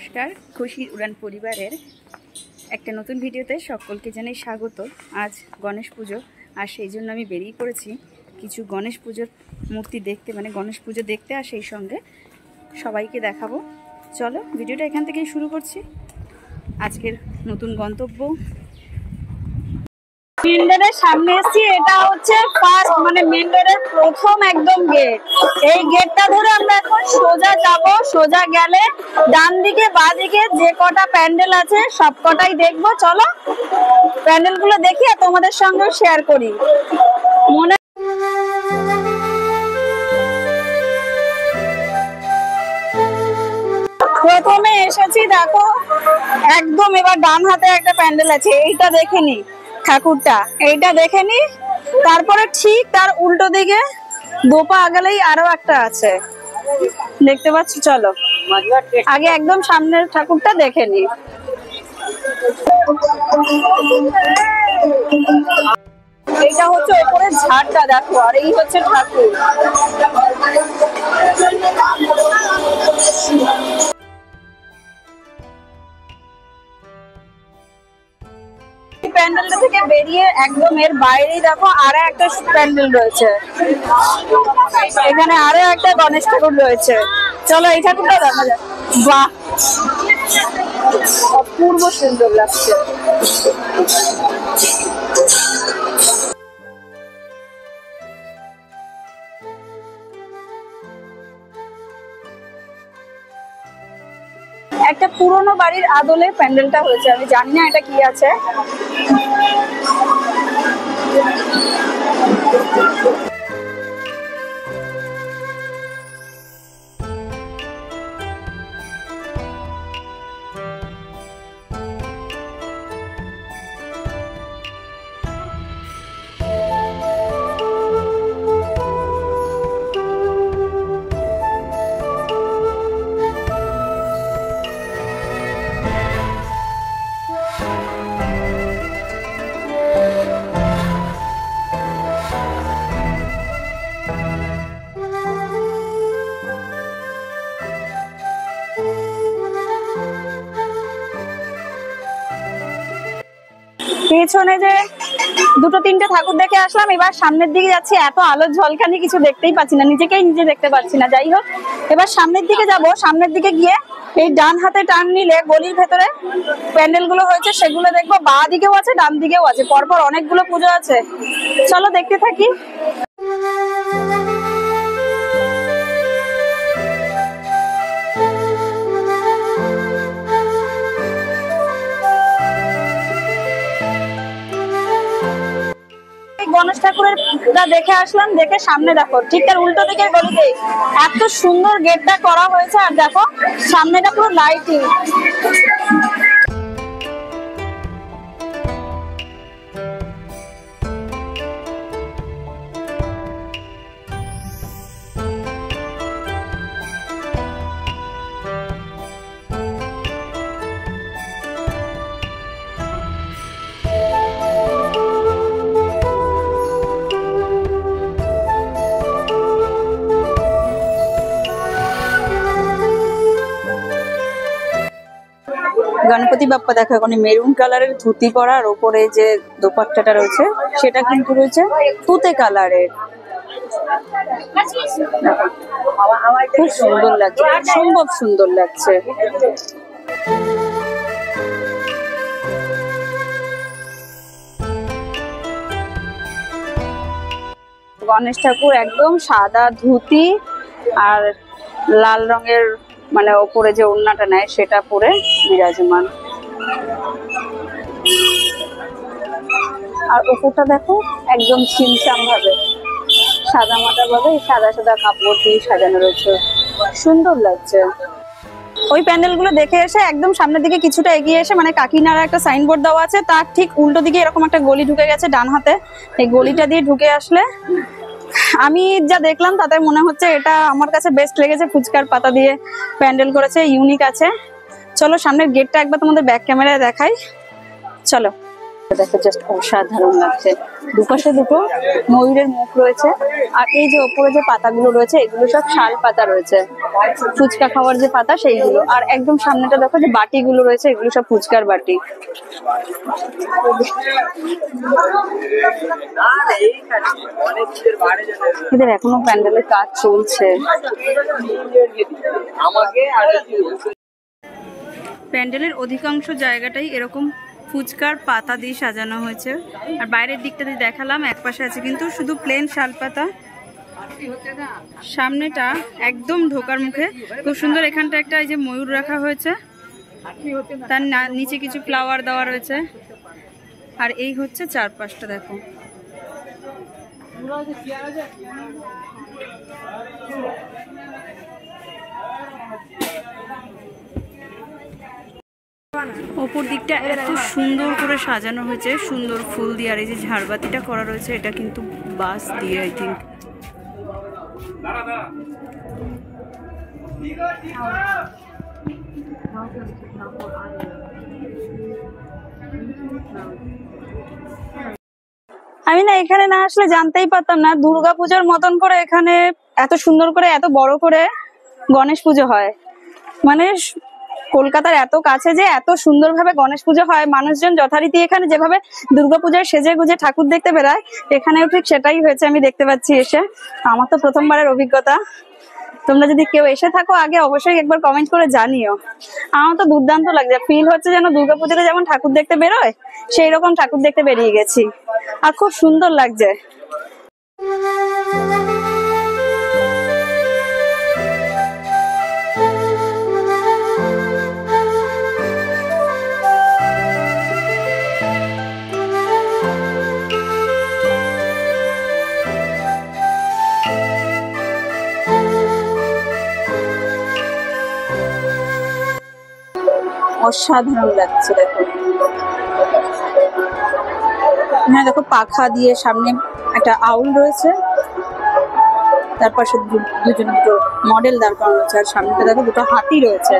নমস্কার, খুশির উড়ান পরিবারের একটা নতুন ভিডিওতে সকলকে জানাই স্বাগত। আজ গণেশ পুজো, আর সেই জন্য আমি বেরিয়ে পড়েছি কিছু গণেশ পুজোর মূর্তি দেখতে, মানে গণেশ পুজো দেখতে, আর সেই সঙ্গে সবাইকে দেখাবো। চলো ভিডিওটা এখান থেকেই শুরু করছি। আজকের নতুন গন্তব্য মেন রোডের সামনে এসেছি। এটা হচ্ছে ফার্স্ট, মানে মেন রোডের প্রথম একদম গেট। এই গেটটা ধরে আমরা এখন সোজা যাব। সোজা গেলে ডান দিকে বাঁ দিকে যে কটা প্যান্ডেল আছে সব কটাই দেখবো। চলো প্যান্ডেল গুলো দেখি আর তোমাদের সঙ্গে শেয়ার করি। মনে প্রথমে এসেছি, দেখো একদম এবার ডান হাতে একটা প্যান্ডেল আছে, এইটা দেখে নি ঠাকুরটা, এইটা দেখে নি। তারপরে ঠিক তার উল্টো দিকে দোপা আগেলেই আরো একটা আছে, দেখতে পাচ্ছি। চলো আগে একদম সামনের ঠাকুরটা দেখে নি। এইটা হচ্ছে ওপরের ঝাড়টা, দেখো, আর এই হচ্ছে ঠাকুর। প্যান্ডেলটা থেকে বেরিয়ে একদম এর বাইরেই দেখো আরো একটা প্যান্ডেল রয়েছে, এখানে আরো একটা গণেশ ঠাকুর রয়েছে। চলো এই ঠাকুরটা দেখা যাক। বাহ, অপূর্ব সুন্দর লাগছে। একটা পুরোনো বাড়ির আদলে প্যান্ডেলটা হয়েছে, আমি জানি না এটা কি আছে। পেছনে যে দুটো তিনটে ঠাকুর দেখে আসলাম, এবার সামনের দিকে যাচ্ছি। এত আলোর ঝলকানি কিছু দেখতেই পাচ্ছি না, নিজেকেই নিজে দেখতে পাচ্ছি না। যাই হোক, এবার সামনের দিকে যাব। সামনের দিকে গিয়ে এই ডান হাতে টার্ন নিলে গলির ভেতরে প্যান্ডেল গুলো হয়েছে সেগুলো দেখবো। বাঁ দিকেও আছে, ডান দিকেও আছে, পরপর অনেকগুলো পুজো আছে। চলো দেখতে থাকি। গণেশ ঠাকুরের দেখে আসলাম, দেখে সামনে দেখো ঠিক তার উল্টো দিকের গলিতে এত সুন্দর গেটটা করা হয়েছে, আর দেখো সামনেটা পুরো লাইটিং। গণপতি বাপ্পা দেখো, এখন মেরুন কালারের ধুতি পরা, আর ওপরে যে দোপাট্টাটা রয়েছে সেটা কিন্তু রয়েছে তুতে কালারের। খুব সুন্দর লাগছে, অসম্ভব সুন্দর লাগছে। গণেশ ঠাকুর একদম সাদা ধুতি আর লাল রঙের, মানে ওপরে যে ওড়নাটা নেয় সেটা পরে বিরাজমান। আর ওপরটা দেখো একদম ছিমছাম ভাবে সাদা মাটা ভাবে সাদা সাদা কাপড় দিয়ে সাজানো রয়েছে, সুন্দর লাগছে। ওই প্যান্ডেল গুলো দেখে এসে একদম সামনের দিকে কিছুটা এগিয়ে এসে, মানে কাকিনাড়া একটা সাইনবোর্ড দেওয়া আছে, তার ঠিক উল্টো দিকে এরকম একটা গলি ঢুকে গেছে ডান হাতে। এই গলিটা দিয়ে ঢুকে আসলে আমি যা দেখলাম তাতে মনে হচ্ছে এটা আমার কাছে বেস্ট লেগেছে। ফুচকার পাতা দিয়ে প্যান্ডেল করেছে, ইউনিক আছে। চলো সামনের গেটটা একবার তোমাদের ব্যাক ক্যামেরায় দেখাই। চলো দেখো জাস্ট অসাধারণ লাগছে। দুপাশে দুটো ময়ূরের মুখ রয়েছে, আর এই যে ওপরে যে পাতাগুলো রয়েছে এগুলো সব শাল পাতা রয়েছে, ফুচকা খাওয়ার যে পাতা সেইগুলো। আর একদম সামনেটা দেখো যে বাটিগুলো রয়েছে, এগুলো সব ফুচকার বাটি। এদের এখনো প্যান্ডেলের কাজ চলছে। প্যান্ডেলের অধিকাংশ জায়গাটাই এরকম ফুচকার পাতা দিয়ে সাজানো হয়েছে। আর বাইরের দিকটা দিয়ে দেখালাম, এক পাশে আছে কিন্তু শুধু প্লেন শালপাতা। সামনেটা একদম ঢোকার মুখে খুব সুন্দর, এখানটা একটা এই যে ময়ূর রাখা হয়েছে, তার নিচে কিছু ফ্লাওয়ার দেওয়া রয়েছে। আর এই হচ্ছে চারপাশটা দেখো। ওপর দিকটা এত সুন্দর করে সাজানো হয়েছে, সুন্দর ফুল দিয়ে। আর এই যে ঝাড়বাতিটা করা রয়েছে এটা কিন্তু বাঁশ দিয়ে, আই থিঙ্ক। আমি না এখানে না আসলে জানতেই পারতাম না দুর্গাপূজার মতন করে এখানে এত সুন্দর করে এত বড় করে গণেশ পুজো হয়। মানে কলকাতার এত কাছে যে এত সুন্দরভাবে গণেশ পুজো হয়, মানুষজন যথারীতি এখানে যেভাবে দুর্গাপূজার সেজে গুজে ঠাকুর দেখতে বেড়ায়, এখানেও ঠিক সেটাই হয়েছে আমি দেখতে পাচ্ছি এসে। আমার তো প্রথমবারের অভিজ্ঞতা। তোমরা যদি কেউ এসে থাকো আগে অবশ্যই একবার কমেন্ট করে জানিও। আমার তো দুর্দান্ত লাগছে, ফিল হচ্ছে যেন দুর্গাপূজাতে যেমন ঠাকুর দেখতে বেরোয় সেই রকম ঠাকুর দেখতে বেরিয়ে গেছি। আর খুব সুন্দর লাগছে। অসাধারণ লাগছে দেখো। হ্যাঁ দেখো পাখা দিয়ে সামনে একটা আউল রয়েছে, তার পাশে দুটো মডেল দাঁড় করানো রয়েছে, আর সামনেটা দেখো দুটো হাতি রয়েছে।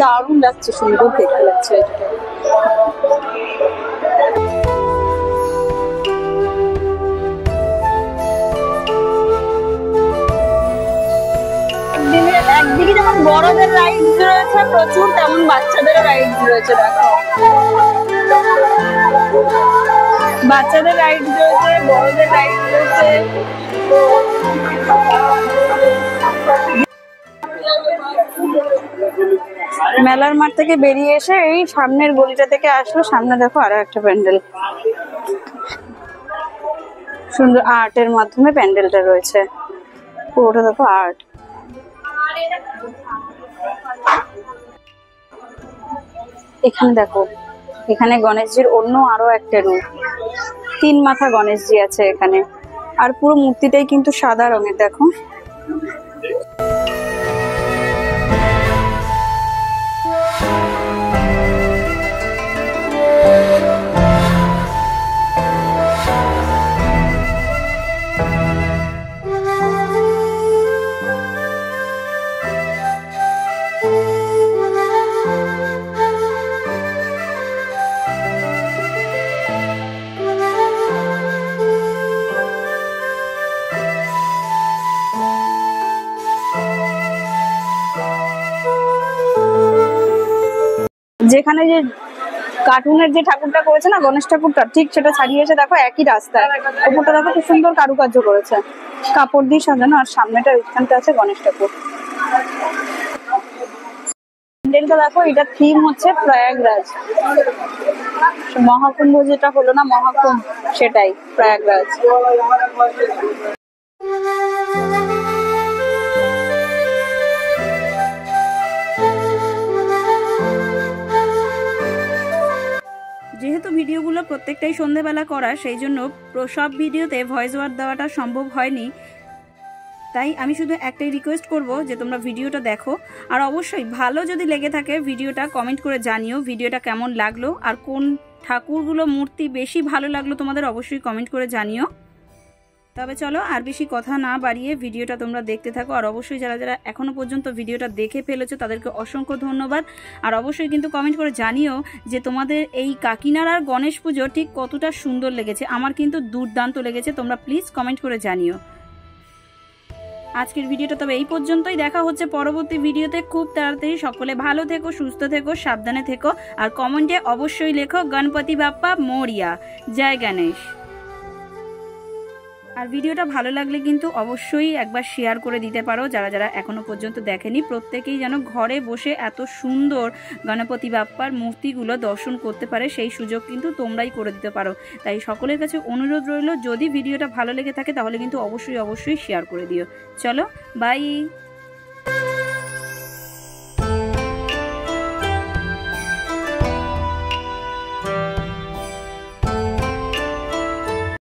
দারুণ লাগছে, সুন্দর দেখতে লাগছে এটা। একদিকে যেমন বড়দের রাইডস রয়েছে প্রচুর, তেমন বাচ্চাদের রাইডস রয়েছে। দেখো বাচ্চাদের রাইডস রয়েছে, বড়দের রাইডস রয়েছে। মেলার মাঠ থেকে বেরিয়ে এসে এই সামনের গলিটা থেকে আসলো, সামনে দেখো আরো একটা প্যান্ডেল, সুন্দর আর্টের মাধ্যমে প্যান্ডেলটা রয়েছে। পুরোটা দেখো আর্ট। এখানে দেখো, এখানে গণেশজির অন্য আরো একটা রূপ, 3 মাথা গণেশজি আছে এখানে। আর পুরো মূর্তিটাই কিন্তু সাদা রঙের দেখো। যেখানে যে কার্টুনের যে ঠাকুরটা করেছে না গণেশ ঠাকুরটা, ঠিক সেটা ছাড়িয়ে এসে দেখো একই রাস্তায় ওপরটা দেখো খুব সুন্দর কারুকার্য করেছে, কাপড় দিয়ে সাজানো। আর সামনেটা ওইখানটা আছে গণেশ ঠাকুর। প্যান্ডেলটা দেখো, এটা থিম হচ্ছে প্রয়াগরাজ, মহাকুম্ভ যেটা হলো না মহাকুম্ভ, সেটাই প্রয়াগরাজ। যেহেতু ভিডিওগুলো প্রত্যেকটাই সন্ধেবেলা করা, সেই জন্য সব ভিডিওতে ভয়েস ওভার দেওয়াটা সম্ভব হয়নি। তাই আমি শুধু একটাই রিকোয়েস্ট করব যে তোমরা ভিডিওটা দেখো, আর অবশ্যই ভালো যদি লেগে থাকে ভিডিওটা কমেন্ট করে জানিও ভিডিওটা কেমন লাগলো, আর কোন ঠাকুরগুলো মূর্তি বেশি ভালো লাগলো তোমাদের অবশ্যই কমেন্ট করে জানিও। তবে চলো আর বেশি কথা না বাড়িয়ে ভিডিওটা তোমরা দেখতে থাকো। আর অবশ্যই যারা যারা এখনো পর্যন্ত ভিডিওটা দেখে ফেলেছো তাদেরকে অসংখ্য ধন্যবাদ। আর অবশ্যই কিন্তু কমেন্ট করে জানিও যে তোমাদের এই কাকিনাড়ার গণেশ পুজো ঠিক কতটা সুন্দর লেগেছে। আমার কিন্তু দুর্দান্ত লেগেছে, তোমরা প্লিজ কমেন্ট করে জানিও। আজকের ভিডিওটা তবে এই পর্যন্তই, দেখা হচ্ছে পরবর্তী ভিডিওতে খুব তাড়াতাড়ি। সকলে ভালো থেকো, সুস্থ থেকো, সাবধানে থেকো। আর কমেন্টে অবশ্যই লেখো গণপতি বাপ্পা মোরিয়া, জয় গণেশ। আর ভিডিওটা ভালো লাগলে কিন্তু অবশ্যই একবার শেয়ার করে দিতে পারো। যারা যারা এখনো পর্যন্ত দেখেনি প্রত্যেকেই যেন ঘরে বসে এত সুন্দর গণপতি বাপ্পার মূর্তিগুলো দর্শন করতে পারে, সেই সুযোগ কিন্তু তোমরাই করে দিতে পারো। তাই সকলের কাছে অনুরোধ রইল, যদি ভিডিওটা ভালো লেগে থাকে তাহলে কিন্তু অবশ্যই শেয়ার করে দিও। চলো বাই।